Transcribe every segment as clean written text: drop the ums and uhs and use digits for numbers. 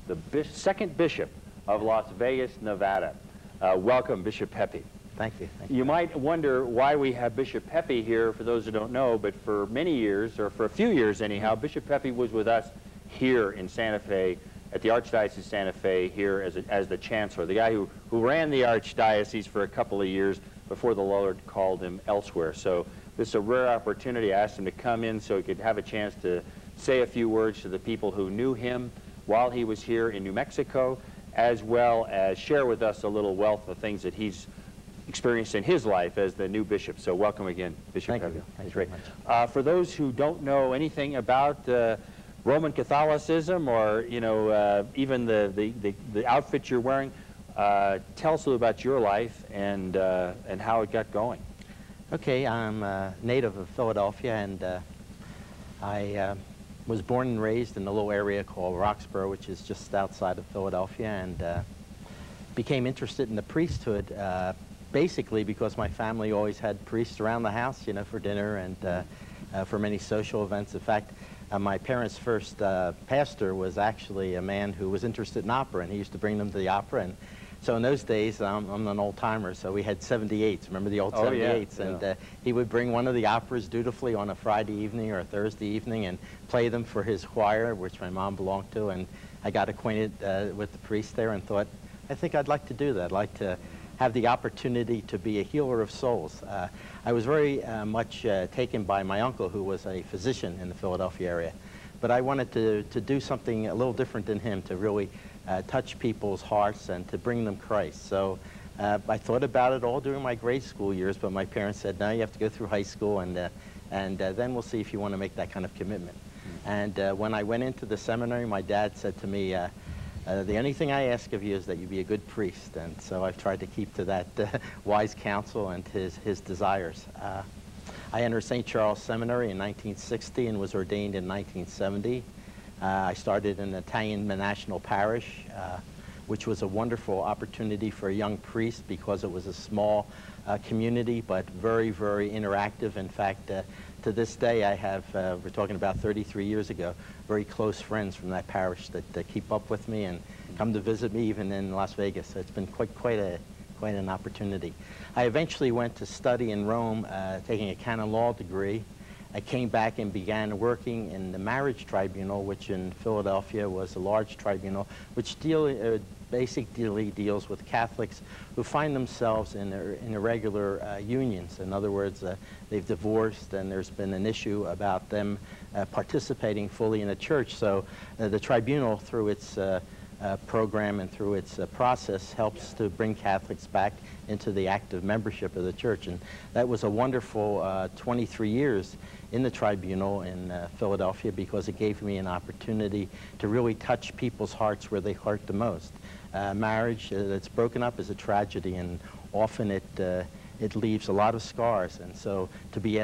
the second bishop of Las Vegas, Nevada. Welcome, Bishop Pepe. Thank you. Thank you. You might wonder why we have Bishop Pepe here, for those who don't know, but for many years, or for a few years anyhow, Bishop Pepe was with us here in Santa Fe, at the Archdiocese of Santa Fe, here as the Chancellor, the guy who ran the Archdiocese for a couple of years before the Lord called him elsewhere. So this is a rare opportunity. I asked him to come in so he could have a chance to say a few words to the people who knew him while he was here in New Mexico, as well as share with us a little wealth of things that he's experienced in his life as the new bishop. So welcome again, Bishop Pepe. Thank you very much. For those who don't know anything about Roman Catholicism, or even the outfit you're wearing, tell us a little about your life and how it got going. Okay, I'm a native of Philadelphia, and I was born and raised in a little area called Roxborough, which is just outside of Philadelphia, and became interested in the priesthood basically because my family always had priests around the house, for dinner and for many social events. In fact, my parents' first pastor was actually a man who was interested in opera, and he used to bring them to the opera. And so in those days, I'm an old-timer, so we had 78s. Remember the old 78s? Yeah. And he would bring one of the operas dutifully on a Friday evening or a Thursday evening and play them for his choir, which my mom belonged to. And I got acquainted with the priest there and thought, I think I'd like to do that. I'd like to have the opportunity to be a healer of souls. I was very much taken by my uncle, who was a physician in the Philadelphia area. But I wanted to do something a little different than him, to really touch people's hearts and to bring them Christ. So I thought about it all during my grade school years, but my parents said, no, you have to go through high school, and then we'll see if you want to make that kind of commitment. And when I went into the seminary, my dad said to me, the only thing I ask of you is that you be a good priest. And so I've tried to keep to that wise counsel and his desires. I entered St. Charles Seminary in 1960 and was ordained in 1970. I started in the Italian National Parish, which was a wonderful opportunity for a young priest because it was a small community, but very, very interactive. In fact, to this day, I have, we're talking about 33 years ago, very close friends from that parish that keep up with me and come to visit me even in Las Vegas. So it's been quite an opportunity. I eventually went to study in Rome, taking a canon law degree. I came back and began working in the marriage tribunal, which in Philadelphia was a large tribunal, which basically deals with Catholics who find themselves in irregular unions. In other words, they've divorced and there's been an issue about them participating fully in the church. So the tribunal, through its program and through its process, helps to bring Catholics back into the active membership of the church. And that was a wonderful 23 years in the tribunal in Philadelphia, because it gave me an opportunity to really touch people's hearts where they hurt the most. Marriage that's broken up is a tragedy, and often it leaves a lot of scars. And so to be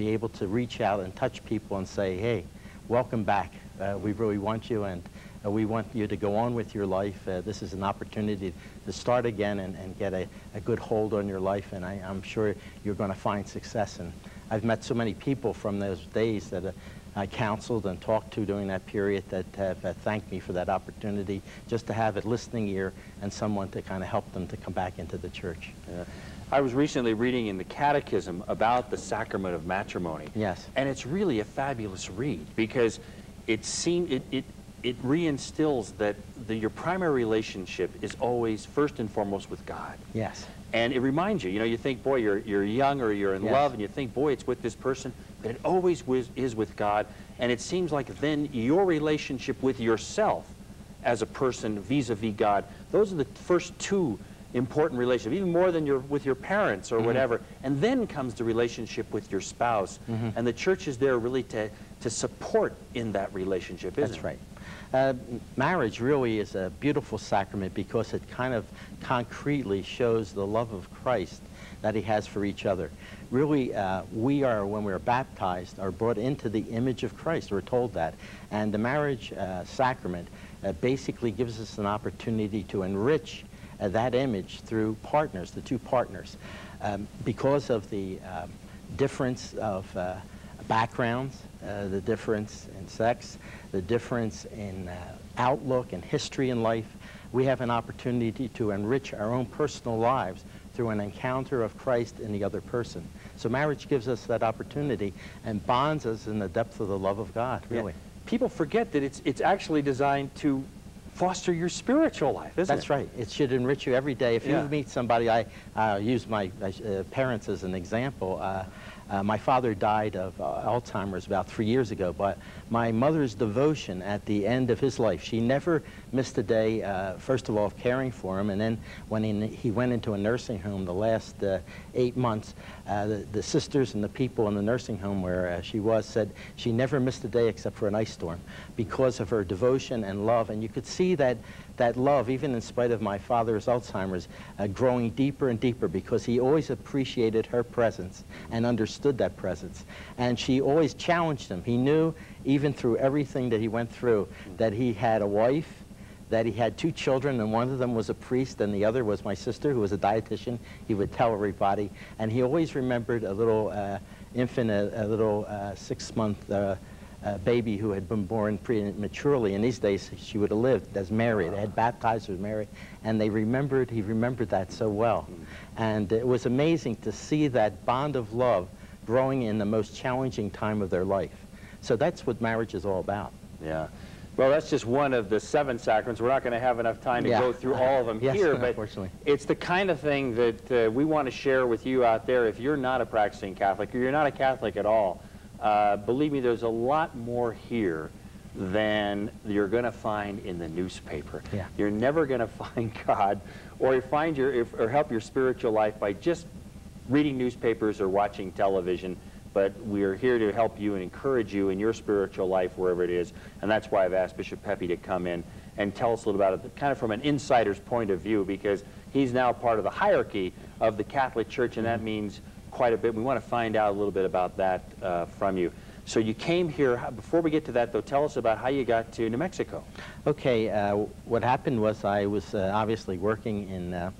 able to reach out and touch people and say, hey, welcome back. We really want you, and we want you to go on with your life. This is an opportunity to start again and get a good hold on your life, and I'm sure you're going to find success. And I've met so many people from those days that I counseled and talked to during that period that have thanked me for that opportunity, just to have a listening ear and someone to kind of help them to come back into the church. I was recently reading in the Catechism about the sacrament of matrimony. Yes. And it's really a fabulous read, because it reinstills that your primary relationship is always first and foremost with God. Yes. And it reminds you, you think, boy, you're young or you're in love, and you think, boy, it's with this person, but it always is with God. And it seems like then your relationship with yourself as a person vis-a-vis God, those are the first two important relationships, even more than with your parents or whatever. And then comes the relationship with your spouse. And the church is there really to support in that relationship, isn't it? That's right. Marriage really is a beautiful sacrament because it kind of concretely shows the love of Christ that he has for each other. Really, we are, when we're baptized, are brought into the image of Christ. We're told that. And the marriage sacrament basically gives us an opportunity to enrich that image through partners, the two partners. Because of the difference of backgrounds, the difference in sex, the difference in outlook and history in life, we have an opportunity to enrich our own personal lives through an encounter of Christ in the other person. So marriage gives us that opportunity and bonds us in the depth of the love of God, really. Yeah. People forget that it's actually designed to foster your spiritual life, isn't it? That's right. It should enrich you every day. If you meet somebody, I use my parents as an example. My father died of Alzheimer's about 3 years ago, but my mother's devotion at the end of his life, she never missed a day, first of all, of caring for him, and then when he went into a nursing home the last 8 months, the sisters and the people in the nursing home where she was said she never missed a day except for an ice storm because of her devotion and love. And you could see that love, even in spite of my father's Alzheimer's, growing deeper and deeper because he always appreciated her presence and understood that presence. And she always challenged him. He knew, even through everything that he went through, that he had a wife, that he had 2 children, and one of them was a priest, and the other was my sister, who was a dietitian. He would tell everybody. And he always remembered a little infant, a little 6-month baby who had been born prematurely. In these days, she would have lived as Mary. They had baptized her as Mary, and he remembered that so well. And it was amazing to see that bond of love growing in the most challenging time of their life. So that's what marriage is all about. Yeah. Well, that's just one of the 7 sacraments. We're not going to have enough time to go through all of them here, but it's the kind of thing that we want to share with you out there. If you're not a practicing Catholic, or you're not a Catholic at all, believe me, there's a lot more here than you're going to find in the newspaper. Yeah. You're never going to find God or find or help your spiritual life by just reading newspapers or watching television. But we're here to help you and encourage you in your spiritual life wherever it is. And that's why I've asked Bishop Pepe to come in and tell us a little about it, kind of from an insider's point of view, because he's now part of the hierarchy of the Catholic Church, and that means quite a bit. We want to find out a little bit about that from you. So you came here. Before we get to that, though, tell us about how you got to New Mexico. Okay. What happened was I was obviously working in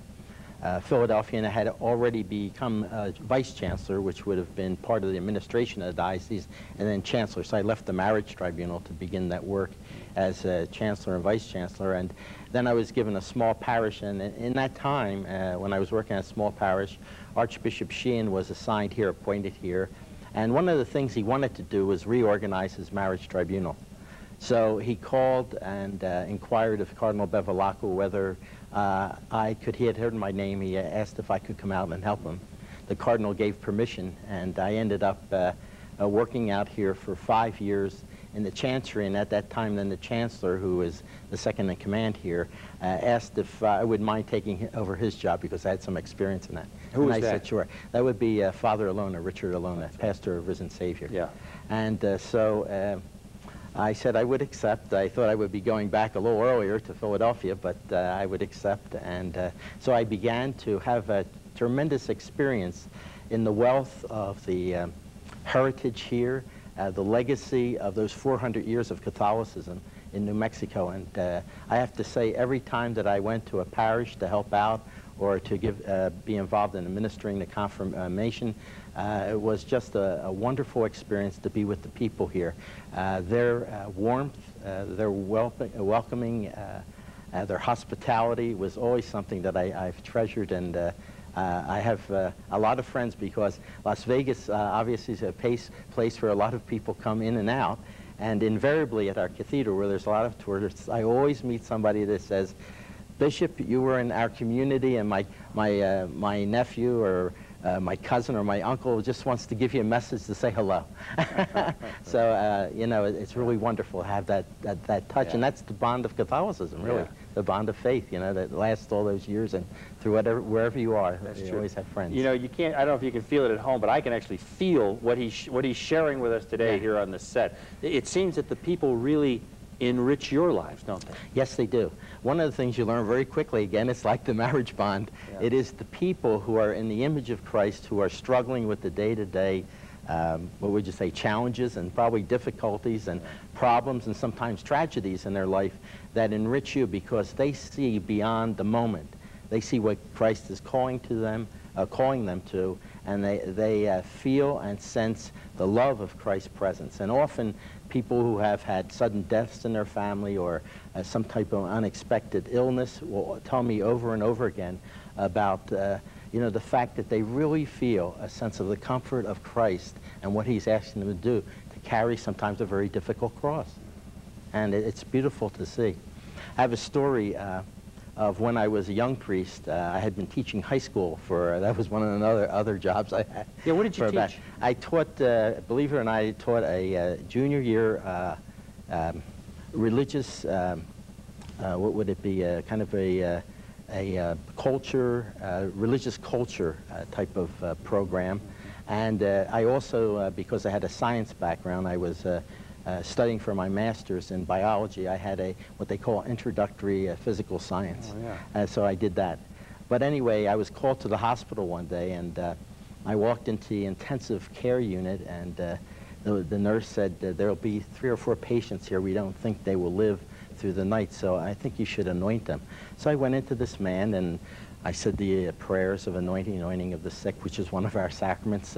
Philadelphia, and I had already become Vice Chancellor, which would have been part of the administration of the diocese, and then Chancellor. So I left the Marriage Tribunal to begin that work as Chancellor and Vice Chancellor. And then I was given a small parish, and in that time, when I was working at a small parish, Archbishop Sheehan was assigned here, appointed here. And one of the things he wanted to do was reorganize his Marriage Tribunal. So he called and inquired of Cardinal Bevilacqua whether he had heard my name. He asked if I could come out and help him. The Cardinal gave permission, and I ended up working out here for 5 years in the Chancery. And at that time, then the Chancellor, who is the second in command here, asked if I would mind taking over his job because I had some experience in that. Who was that? I said, sure. That would be Father Alona, Richard Alona, pastor of Risen Savior. Yeah. And so I said I would accept. I thought I would be going back a little earlier to Philadelphia, but I would accept. And so I began to have a tremendous experience in the wealth of the heritage here, the legacy of those 400 years of Catholicism in New Mexico. And I have to say, every time that I went to a parish to help out or to be involved in administering the confirmation, it was just a wonderful experience to be with the people here. Their warmth, their welcoming, their hospitality was always something that I've treasured, and I have a lot of friends because Las Vegas obviously is a place where a lot of people come in and out, and invariably at our cathedral where there's a lot of tourists, I always meet somebody that says, Bishop, you were in our community, and my nephew or my cousin or my uncle just wants to give you a message to say hello. So, you know, it's really wonderful to have that touch, and that's the bond of Catholicism, really, the bond of faith, you know, that lasts all those years, and through wherever you are, you always have friends. You know, you can't, I don't know if you can feel it at home, but I can actually feel what he's sharing with us today here on the set. It seems that the people really enrich your lives, don't they? Yes, they do. One of the things you learn very quickly, again, it's like the marriage bond. It is the people who are in the image of Christ, who are struggling with the day-to-day, what would you say, challenges and probably difficulties and problems and sometimes tragedies in their life that enrich you because they see beyond the moment. They see what Christ is calling to them, calling them to, and they feel and sense the love of Christ's presence. And often people who have had sudden deaths in their family or some type of unexpected illness will tell me over and over again about the fact that they really feel a sense of the comfort of Christ and what he's asking them to do, to carry sometimes a very difficult cross. And it's beautiful to see. I have a story of when I was a young priest. I had been teaching high school that was one of the other jobs I had. Yeah, what did you teach? I taught, believe it or not, I taught a junior year religious, what would it be, kind of a culture, religious culture type of program. And I also, because I had a science background, I was studying for my master's in biology. I had what they call introductory physical science. Oh, yeah. So I did that. But anyway, I was called to the hospital one day, and I walked into the intensive care unit, and the nurse said, there'll be 3 or 4 patients here. We don't think they will live through the night, so I think you should anoint them. So I went into this man, and I said the prayers of anointing of the sick, which is one of our sacraments,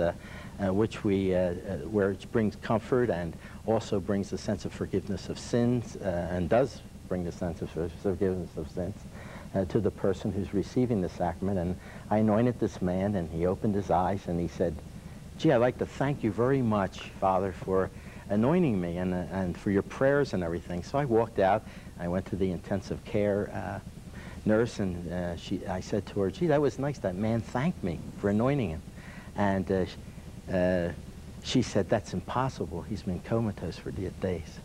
which which brings comfort and also brings a sense of forgiveness of sins, and does bring the sense of forgiveness of sins to the person who's receiving the sacrament. And I anointed this man, and he opened his eyes, and he said, "Gee, I'd like to thank you very much, Father, for anointing me and for your prayers and everything." So I walked out. I went to the intensive care nurse, and I said to her, "Gee, that was nice. That man thanked me for anointing him." And she said, "That's impossible. He's been comatose for days."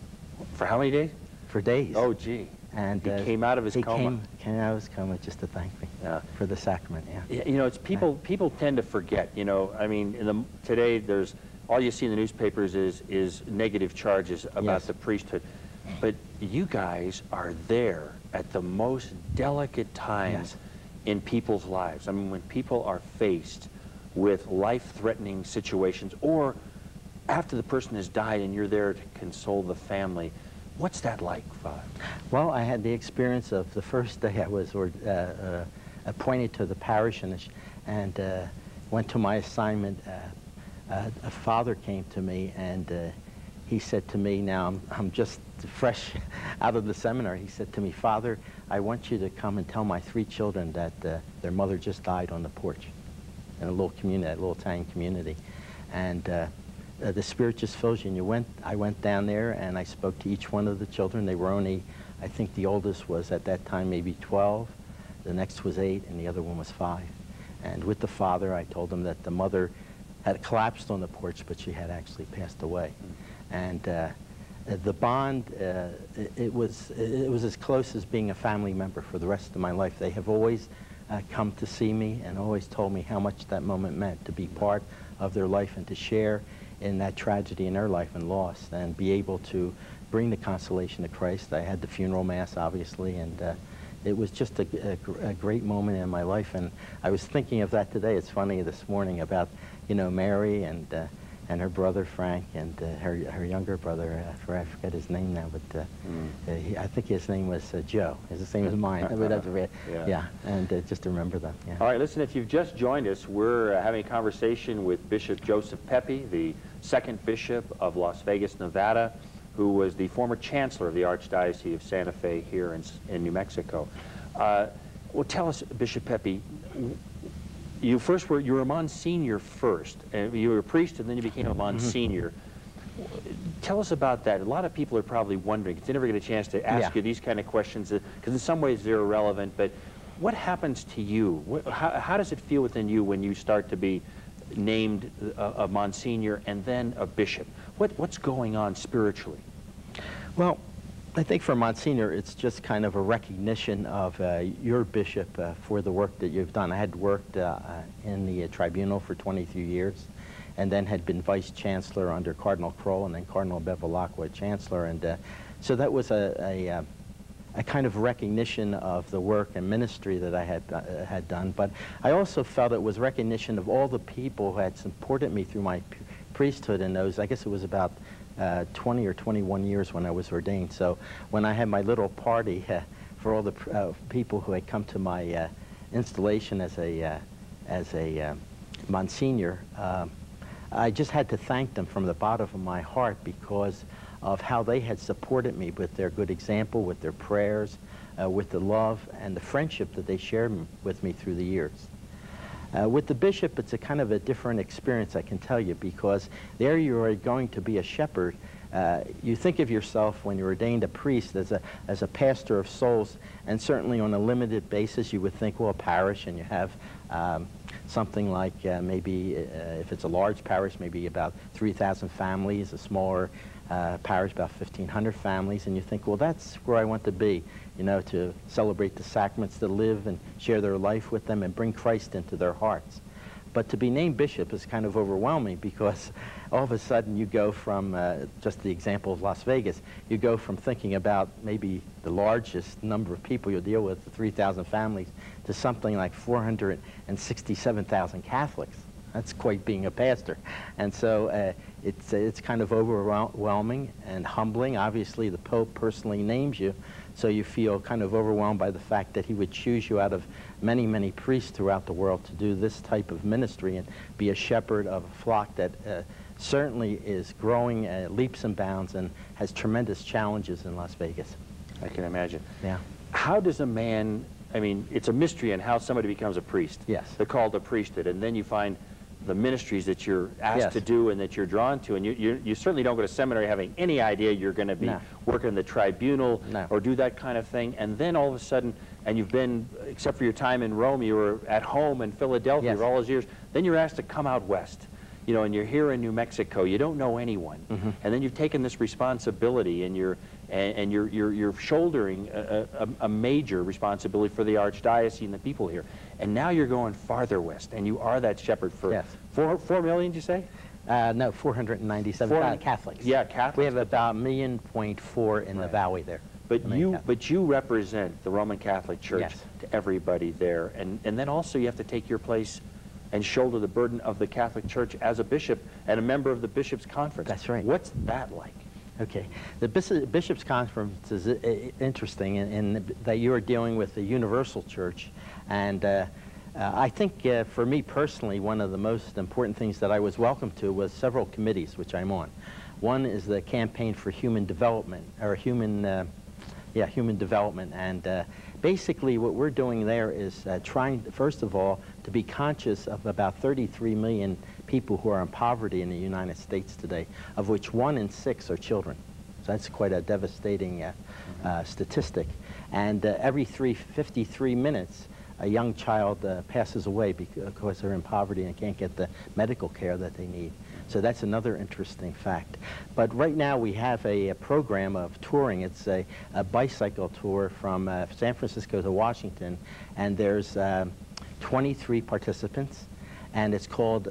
For how many days? For days. Oh, gee. And he came out of his coma? Came out of his coma just to thank me for the sacrament, yeah. You know, it's people tend to forget, you know. I mean, today there's, all you see in the newspapers is negative charges about the priesthood. But you guys are there at the most delicate times in people's lives. I mean, when people are faced with life-threatening situations, or after the person has died and you're there to console the family. What's that like, Father? Well, I had the experience of the first day I was appointed to the parish and went to my assignment. A father came to me, and he said to me, now I'm just fresh out of the seminary, he said to me, "Father, I want you to come and tell my 3 children that their mother just died on the porch," in a little community, a little Italian community. And the Spirit just fills you. And I went down there, and I spoke to each one of the children. They were only, I think the oldest was at that time maybe 12, the next was 8, and the other one was 5. And with the father, I told him that the mother had collapsed on the porch, but she had actually passed away. And the bond, it was as close as being a family member for the rest of my life. They have always come to see me and always told me how much that moment meant, to be part of their life and to share in that tragedy in their life and loss, and be able to bring the consolation of Christ. I had the funeral mass, obviously, and it was just a great moment in my life. And I was thinking of that today. It's funny, this morning, about, you know, Mary and her brother Frank, and her younger brother, I forget his name now, but I think his name was Joe. It's the same as mine. And just to remember them. Yeah. All right, listen, if you've just joined us, we're having a conversation with Bishop Joseph Pepe, the 2nd Bishop of Las Vegas, Nevada, who was the former Chancellor of the Archdiocese of Santa Fe here in New Mexico. Well, tell us, Bishop Pepe, you were a Monsignor first. You were a priest, and then you became a Monsignor. Tell us about that. A lot of people are probably wondering, because they never get a chance to ask you these kind of questions, because in some ways they're irrelevant, but what happens to you? How does it feel within you when you start to be named a Monsignor and then a bishop? What's going on spiritually? Well, I think for Monsignor, it's just kind of a recognition of your bishop for the work that you've done. I had worked in the tribunal for 23 years, and then had been Vice Chancellor under Cardinal Kroll, and then Cardinal Bevilacqua Chancellor. And so that was a kind of recognition of the work and ministry that I had done. But I also felt it was recognition of all the people who had supported me through my priesthood in those, I guess it was about 20 or 21 years when I was ordained. So when I had my little party for all the people who had come to my installation as a Monsignor, I just had to thank them from the bottom of my heart because of how they had supported me with their good example, with their prayers, with the love and the friendship that they shared with me through the years. With the bishop, it's a kind of a different experience, I can tell you, because there you are going to be a shepherd. You think of yourself when you're ordained a priest as a pastor of souls, and certainly on a limited basis you would think, well, a parish, and you have something like maybe, if it's a large parish, maybe about 3,000 families, a smaller parish, about 1,500 families, and you think, well, that's where I want to be, you know, to celebrate the sacraments, to live and share their life with them and bring Christ into their hearts. But to be named bishop is kind of overwhelming because all of a sudden you go from, just the example of Las Vegas, you go from thinking about maybe the largest number of people you'll deal with, the 3,000 families, to something like 467,000 Catholics. That's quite being a pastor. And so it's kind of overwhelming and humbling. Obviously, the Pope personally names you, so you feel kind of overwhelmed by the fact that he would choose you out of many, many priests throughout the world to do this type of ministry and be a shepherd of a flock that certainly is growing leaps and bounds and has tremendous challenges in Las Vegas. I can imagine. Yeah. How does a man, I mean, it's a mystery in how somebody becomes a priest. Yes. They're called a priesthood, and then you find the ministries that you're asked to do and that you're drawn to, and you certainly don't go to seminary having any idea you're going to be working in the tribunal or do that kind of thing, and then all of a sudden, and you've been, except for your time in Rome, you were at home in Philadelphia for all those years, then you're asked to come out west, you know, and you're here in New Mexico, you don't know anyone, and then you've taken this responsibility and you're shouldering a major responsibility for the Archdiocese and the people here. And now you're going farther west, and you are that shepherd for 4 million, did you say? No, 497,000 Catholics. Yeah, Catholics. We have about 1.4 million in the valley there. But you represent the Roman Catholic Church to everybody there, and then also you have to take your place and shoulder the burden of the Catholic Church as a bishop and a member of the Bishops' Conference. That's right. What's that like? Okay. The Bishops' Conference is interesting in that you are dealing with the universal church. And I think for me personally, one of the most important things that I was welcomed to was several committees, which I'm on. One is the Campaign for Human Development, or human development. And basically what we're doing there is trying, first of all, to be conscious of about 33 million people who are in poverty in the United States today, of which 1 in 6 are children. So that's quite a devastating statistic. And every 53 minutes, a young child passes away because they're in poverty and can't get the medical care that they need. So that's another interesting fact. But right now we have a program of touring. It's a bicycle tour from San Francisco to Washington, and there's 23 participants, and it's called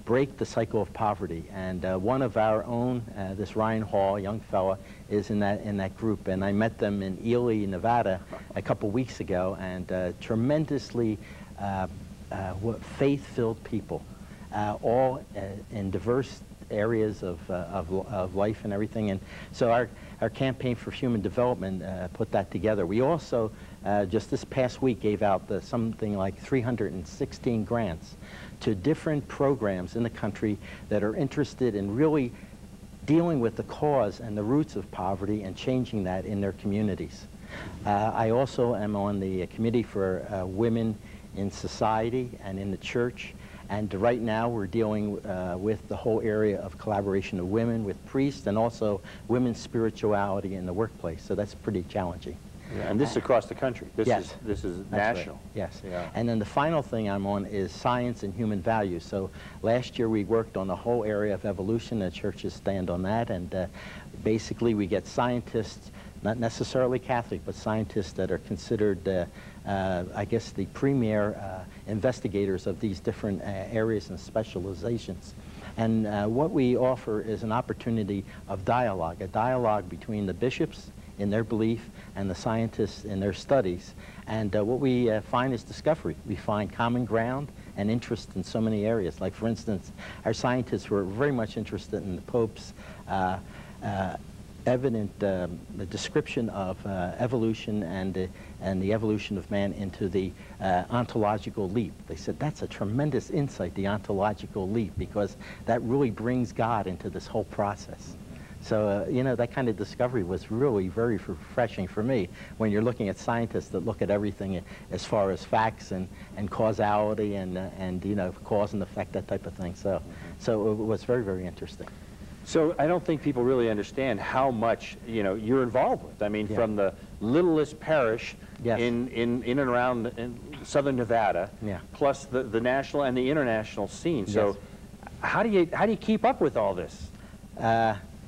Break the Cycle of Poverty. And one of our own, this Ryan Hall, a young fella, is in that group. And I met them in Ely, Nevada, a couple weeks ago, and tremendously faith-filled people, all in diverse areas of life and everything. And so our Campaign for Human Development put that together. We also, just this past week, gave out something like 316 grants to different programs in the country that are interested in really dealing with the cause and the roots of poverty and changing that in their communities. I also am on the committee for women in society and in the church. And right now we're dealing with the whole area of collaboration of women with priests and also women's spirituality in the workplace. So that's pretty challenging. Yeah, and this is across the country. This is national. Right. Yes. Yeah. And then the final thing I'm on is science and human values. So last year we worked on the whole area of evolution. The churches stand on that. And basically we get scientists, not necessarily Catholic, but scientists that are considered, I guess, the premier investigators of these different areas and specializations. And what we offer is an opportunity of dialogue, a dialogue between the bishops in their belief and the scientists in their studies. And what we find is discovery. We find common ground and interest in so many areas. Like, for instance, our scientists were very much interested in the Pope's evident the description of evolution and the evolution of man into the ontological leap. They said that's a tremendous insight, the ontological leap, because that really brings God into this whole process. So, you know, that kind of discovery was really very refreshing for me when you're looking at scientists that look at everything as far as facts and causality and you know, cause and effect, that type of thing. So it was very, very interesting. So I don't think people really understand how much, you know, you're involved with. I mean, from the littlest parish in and around southern Nevada, plus the national and the international scene. So how do you keep up with all this?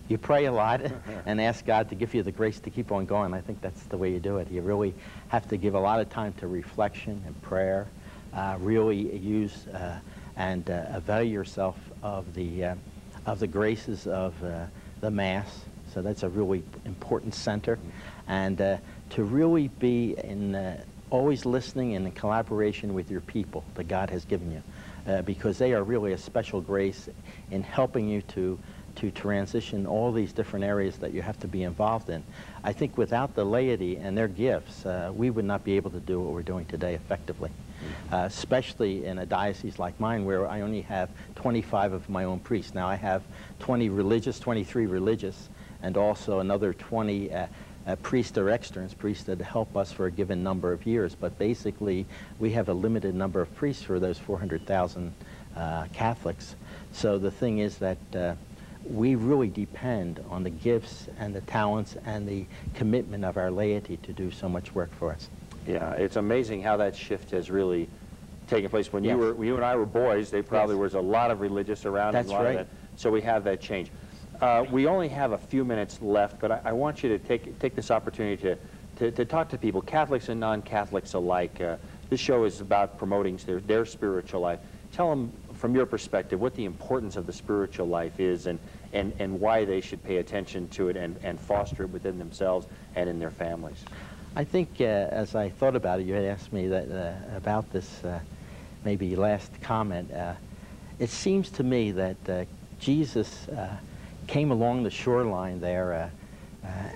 You pray a lot and ask God to give you the grace to keep on going. I think that's the way you do it. You really have to give a lot of time to reflection and prayer, really use and avail yourself of the graces of the Mass. So that's a really important center. And to really be always listening and in collaboration with your people that God has given you, because they are really a special grace in helping you to transition all these different areas that you have to be involved in. I think without the laity and their gifts, we would not be able to do what we're doing today effectively. Especially in a diocese like mine where I only have 25 of my own priests. Now I have 23 religious, and also another 20 priests or externs, priests that help us for a given number of years. But basically, we have a limited number of priests for those 400,000 Catholics. So the thing is that we really depend on the gifts and the talents and the commitment of our laity to do so much work for us. Yeah, it's amazing how that shift has really taken place. When you and I were boys, there probably was a lot of religious around. That's right. Of that, so we have that change. We only have a few minutes left, but I want you to take this opportunity to talk to people, Catholics and non-Catholics alike. This show is about promoting their spiritual life. Tell them, from your perspective, what the importance of the spiritual life is and why they should pay attention to it and foster it within themselves and in their families. I think as I thought about it, you had asked me about this maybe last comment. It seems to me that Jesus came along the shoreline there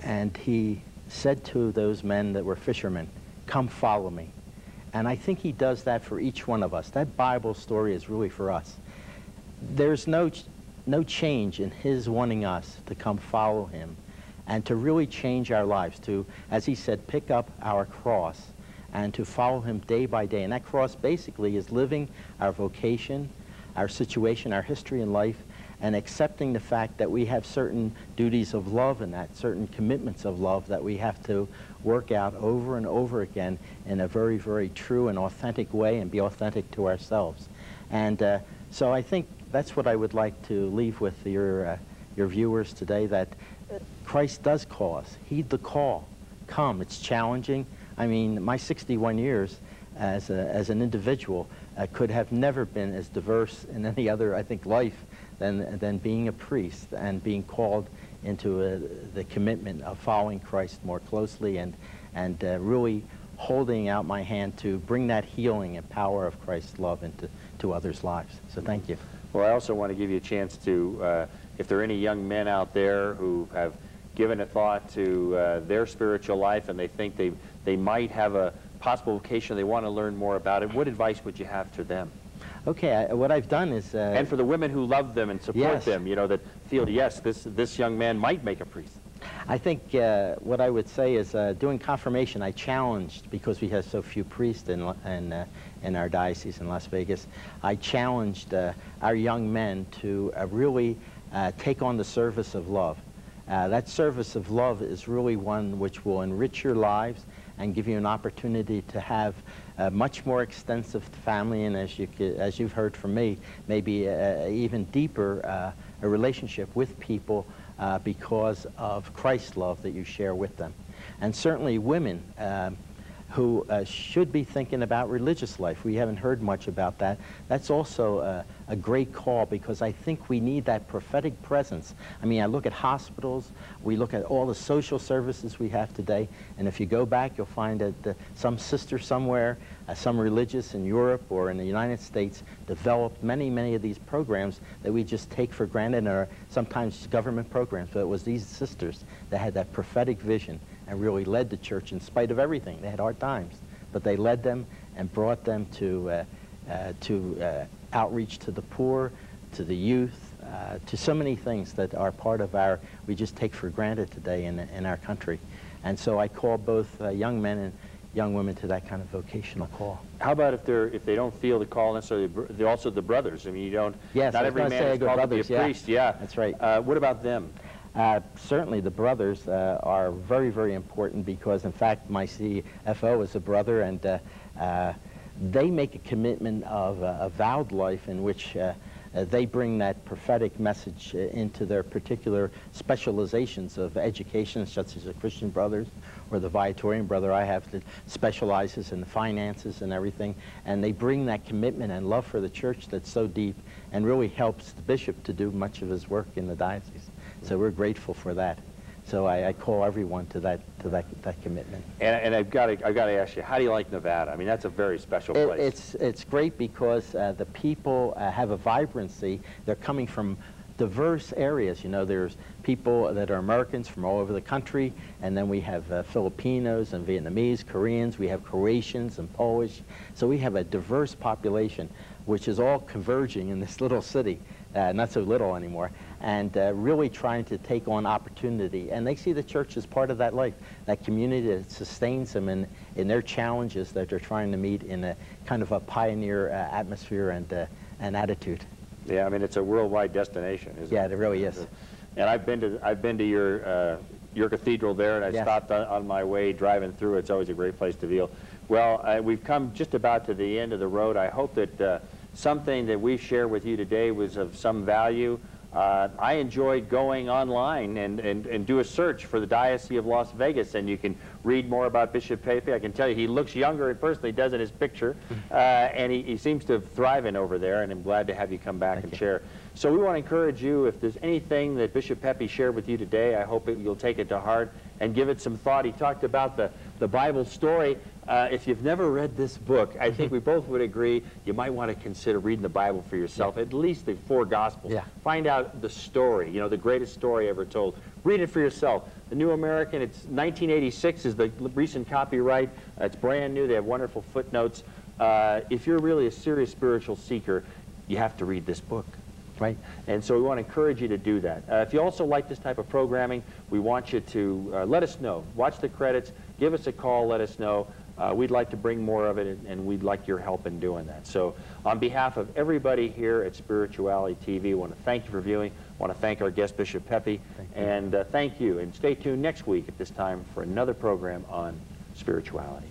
and he said to those men that were fishermen, "Come follow me." And I think he does that for each one of us. That Bible story is really for us. There's no change in his wanting us to come follow him and to really change our lives, to, as he said, pick up our cross and to follow him day by day. And that cross basically is living our vocation, our situation, our history in life, and accepting the fact that we have certain duties of love and that certain commitments of love that we have to work out over and over again in a very, very true and authentic way and be authentic to ourselves. And so I think that's what I would like to leave with your viewers today, that Christ does call us. Heed the call. Come. It's challenging. I mean, my 61 years as an individual could have never been as diverse in any other, I think, life than being a priest and being called into the commitment of following Christ more closely and really holding out my hand to bring that healing and power of Christ's love into others' lives. So thank you. Well, I also want to give you a chance to, if there are any young men out there who have given a thought to their spiritual life and they think they might have a possible vocation, they want to learn more about it, what advice would you have to them? Okay, what I've done is... and for the women who love them and support them, you know, that feel, yes, this young man might make a priest. I think what I would say is doing confirmation, I challenged, because we have so few priests in our diocese in Las Vegas, I challenged our young men to really take on the service of love. That service of love is really one which will enrich your lives and give you an opportunity to have a much more extensive family, and as you've heard from me, maybe even deeper a relationship with people because of Christ's love that you share with them. And certainly women, who should be thinking about religious life. We haven't heard much about that. That's also a great call, because I think we need that prophetic presence. I mean, I look at hospitals, we look at all the social services we have today, and if you go back, you'll find that some sister somewhere, some religious in Europe or in the United States, developed many of these programs that we just take for granted, and are sometimes government programs. But it was these sisters that had that prophetic vision and really led the church in spite of everything. They had hard times, but they led them and brought them to outreach to the poor, to the youth, to so many things that are part of we just take for granted today in our country. And so I call both young men and young women to that kind of vocational call. How about if they don't feel the call necessarily, they're also the brothers? I mean, you don't, yes, not every man is called to be a priest. Yeah, that's right. What about them? Certainly the brothers are very important, because in fact my CFO is a brother, and they make a commitment of a vowed life in which they bring that prophetic message into their particular specializations of education, such as the Christian Brothers or the Viatorian brother I have that specializes in the finances and everything. And they bring that commitment and love for the church that's so deep, and really helps the bishop to do much of his work in the diocese. So we're grateful for that. So I call everyone to that commitment. And I've got to ask you, how do you like Nevada? I mean, that's a very special place. It's great, because the people have a vibrancy. They're coming from diverse areas. You know, there's people that are Americans from all over the country, and then we have Filipinos and Vietnamese, Koreans. We have Croatians and Polish. So we have a diverse population, which is all converging in this little city. Not so little anymore, and really trying to take on opportunity. And they see the church as part of that life, that community that sustains them in their challenges that they're trying to meet in a kind of a pioneer atmosphere and attitude. Yeah, I mean, it's a worldwide destination, isn't it? Yeah, it really is. And I've been to your cathedral there, and I stopped on my way driving through. It's always a great place to be. Well, we've come just about to the end of the road. I hope that something that we've shared with you today was of some value. I enjoyed going online and do a search for the Diocese of Las Vegas, and you can read more about Bishop Pepe. I can tell you he looks younger in person than he does in his picture, and he seems to thrive over there, and I'm glad to have you come back and share. So we want to encourage you, if there's anything that Bishop Pepe shared with you today, I hope you'll take it to heart and give it some thought. He talked about the Bible story. If you've never read this book, I think we both would agree you might want to consider reading the Bible for yourself, at least the 4 Gospels. Find out the story, you know, the greatest story ever told. Read it for yourself. The New American, it's 1986 is the recent copyright. It's brand new. They have wonderful footnotes. If you're really a serious spiritual seeker, you have to read this book. Right? And so we want to encourage you to do that. If you also like this type of programming, we want you to let us know. Watch the credits. Give us a call. Let us know. We'd like to bring more of it, and we'd like your help in doing that. So on behalf of everybody here at Spirituality TV, I want to thank you for viewing. I want to thank our guest, Bishop Pepe. And thank you. And stay tuned next week at this time for another program on spirituality.